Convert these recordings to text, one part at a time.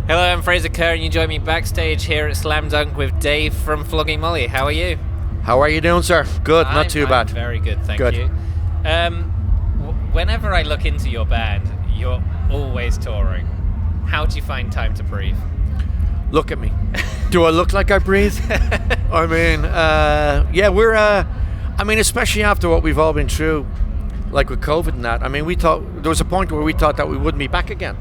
Hello, I'm Fraser Kerr, and you join me backstage here at Slam Dunk with Dave from Flogging Molly. How are you? How are you doing, sir? Good, not too bad. Very good, thank you. Whenever I look into your band, you're always touring. How do you find time to breathe? Look at me. Do I look like I breathe? I mean, we're, especially after what we've all been through, like with COVID and that. I mean, there was a point where we thought that we wouldn't be back again.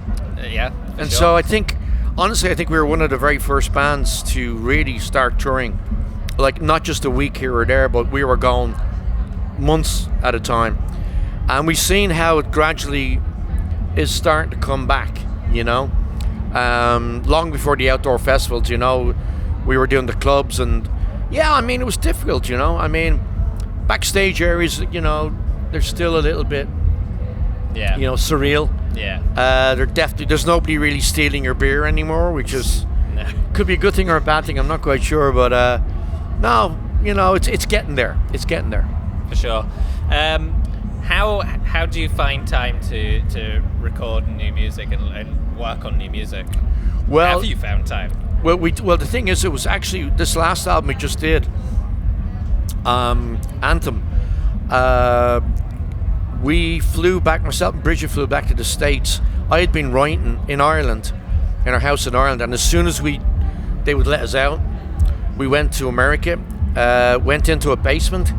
So I think, honestly, I think we were one of the very first bands to really start touring. Like, not just a week here or there, but we were going months at a time. And we've seen how it gradually is starting to come back, you know. Long before the outdoor festivals, you know, we were doing the clubs, and it was difficult, you know. I mean, backstage areas, you know, they're still a little bit, surreal. There's nobody really stealing your beer anymore, which could be a good thing or a bad thing. I'm not quite sure, but no, you know, it's getting there. It's getting there for sure. How do you find time to record new music and work on new music? Well, have you found time? Well, the thing is, it was actually this last album we just did, Anthem. We flew back. Myself and Bridget flew back to the States. I had been writing in Ireland, in our house in Ireland, and as soon as they would let us out, we went to America. Went into a basement.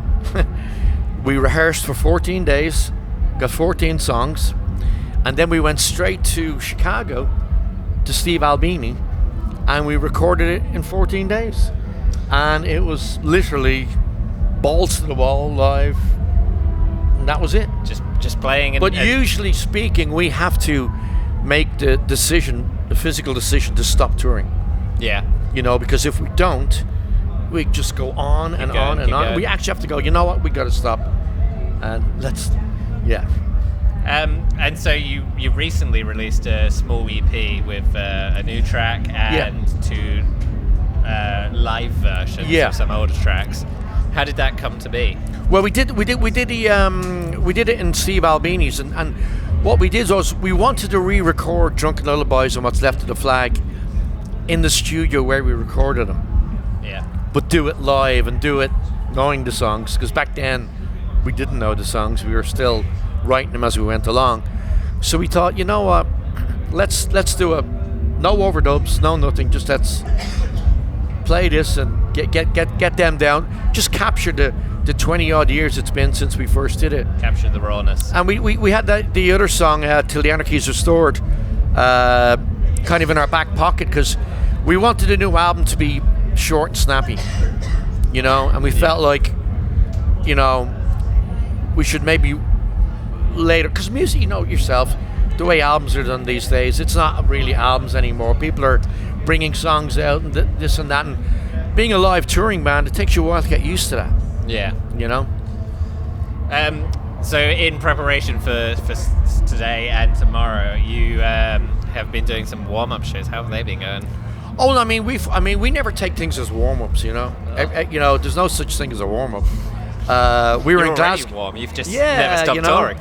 We rehearsed for 14 days, got 14 songs, and then we went straight to Chicago to Steve Albini, and we recorded it in 14 days. And it was literally balls to the wall live, and that was it. Just playing. But usually speaking, we have to make the physical decision to stop touring. Yeah. You know, because if we don't, we just go on and on and on. We actually have to go, you know what, we got to stop. And and so you recently released a small EP with a new track and two live versions of some older tracks. How did that come to be? Well, we did it in Steve Albini's, and what we did was we wanted to re-record Drunken Lullabies and What's Left of the Flag in the studio where we recorded them. Yeah. But do it live and do it knowing the songs, because back then we didn't know the songs. We were still writing them as we went along. So we thought, you know what, let's do no overdubs, no nothing, just let's play this and get them down. Just capture the 20 odd years it's been since we first did it. Capture the rawness. And we had the other song, Till the Anarchy is Restored, kind of in our back pocket, because we wanted a new album to be short and snappy, you know, and we felt like, you know, we should maybe later, because music, you know yourself, the way albums are done these days, it's not really albums anymore. People are bringing songs out and this and that, and being a live touring band, it takes you a while to get used to that. Yeah. You know? So in preparation for today and tomorrow, you have been doing some warm-up shows. How have they been going? Oh, I mean, we never take things as warm-ups, you know. You know, there's no such thing as a warm-up. We were in Glasgow. Warm. You've just never stopped touring.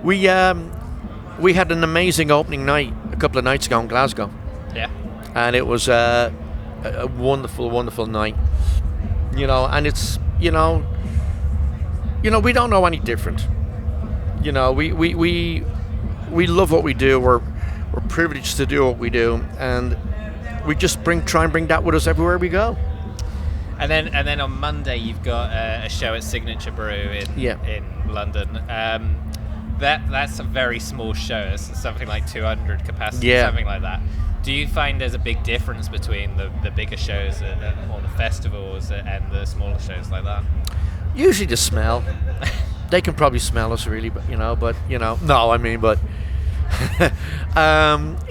We had an amazing opening night a couple of nights ago in Glasgow. Yeah. And it was a wonderful, wonderful night. You know, and it's, you know, we don't know any different. You know, we love what we do. We're privileged to do what we do, and we just try and bring that with us everywhere we go. And then on Monday you've got a show at Signature Brew in London. That's a very small show. It's something like 200 capacity, something like that. Do you find there's a big difference between the bigger shows or the festivals and the smaller shows like that? Usually the smell. They can probably smell us really, but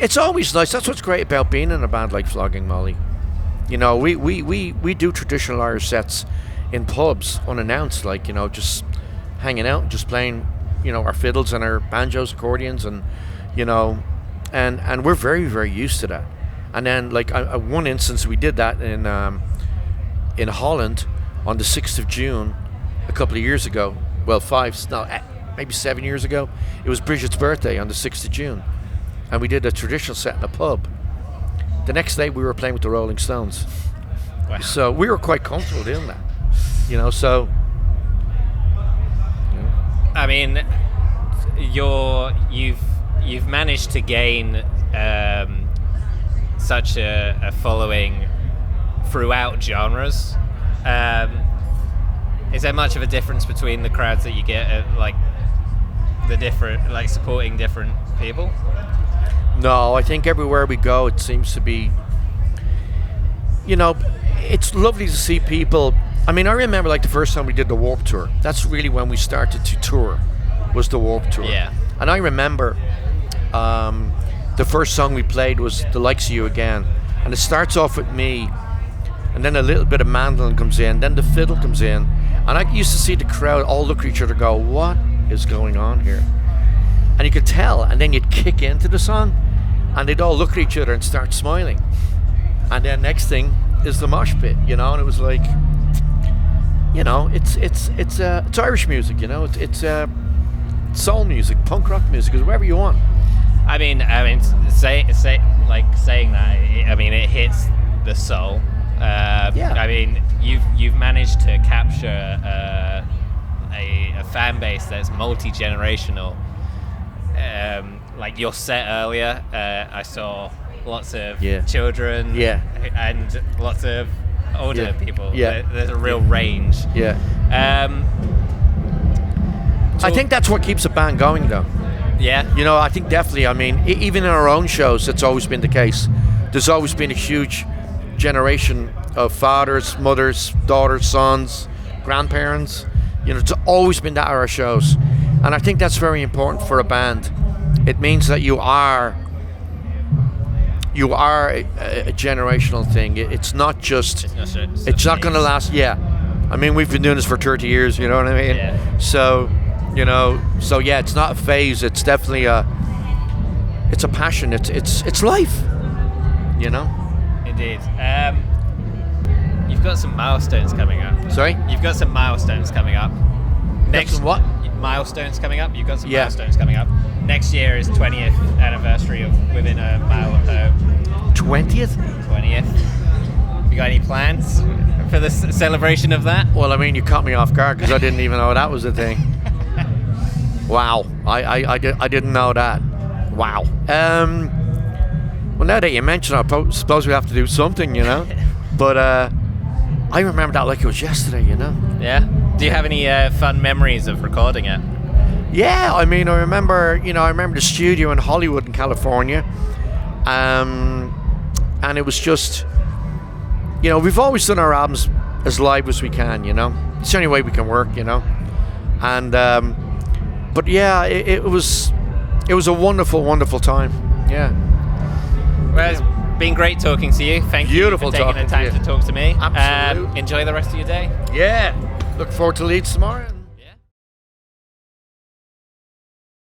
it's always nice. That's what's great about being in a band like Flogging Molly. You know, we do traditional Irish sets in pubs unannounced, like, you know, just hanging out, just playing, you know, our fiddles and our banjos, accordions, and, you know, and we're very, very used to that. And then, like, one instance we did that in Holland on the 6th of June a couple of years ago. Well, maybe 7 years ago. It was Bridget's birthday on the 6th of June, and we did a traditional set in a pub. the next day we were playing with the Rolling Stones. Wow. So we were quite comfortable doing that, you know. So, I mean, you've managed to gain such a following throughout genres. Is there much of a difference between the crowds that you get at like the different, like supporting different people? No, I think everywhere we go, it seems to be, you know, it's lovely to see people. I mean, I remember like the first time we did the Warped Tour. That's really when we started to tour, was the Warped Tour. Yeah. And I remember the first song we played was The Likes of You Again. And it starts off with me, and then a little bit of mandolin comes in, then the fiddle comes in. And I used to see the crowd all look at each other and go, what is going on here? And you could tell, and then you'd kick into the song, and they'd all look at each other and start smiling. And then next thing is the mosh pit, you know, and it was like, you know, it's Irish music, you know, it's soul music, punk rock music, it's whatever you want. I mean, saying that, I mean, it hits the soul. Yeah. I mean, you've managed to capture a fan base that's multi-generational. Like your set earlier, I saw lots of children and lots of older people. Yeah. There's a real range. Yeah. I think that's what keeps a band going, though. Yeah. You know, I think definitely, I mean, even in our own shows, it's always been the case. There's always been a huge generation of fathers, mothers, daughters, sons, grandparents. You know, it's always been that at our shows. And I think that's very important for a band. It means that you are a generational thing. It's not just, it's not going to last. Yeah. I mean, we've been doing this for 30 years, you know what I mean? Yeah. So, you know, yeah, it's not a phase. It's definitely it's a passion. It's life, you know? Indeed. You've got some milestones coming up. Sorry? You've got some milestones coming up. Next what? Milestones coming up. You've got some milestones coming up. Next year is 20th anniversary of Within a Mile of Home. 20th? 20th. You got any plans for the celebration of that? Well, I mean, you caught me off guard because I didn't even know that was a thing. Wow. I didn't know that. Wow. Well, now that you mention it, I suppose we have to do something, you know. But I remember that like it was yesterday, you know. Yeah. Do you have any fun memories of recording it? Yeah, I mean, I remember the studio in Hollywood in California, and it was just, you know, we've always done our albums as live as we can, you know. It's the only way we can work, you know. And but yeah, it was a wonderful, wonderful time. Yeah. Well, it's been great talking to you. Thank you for taking the time to talk to me. Absolutely. Enjoy the rest of your day. Yeah. Look forward to Leeds tomorrow.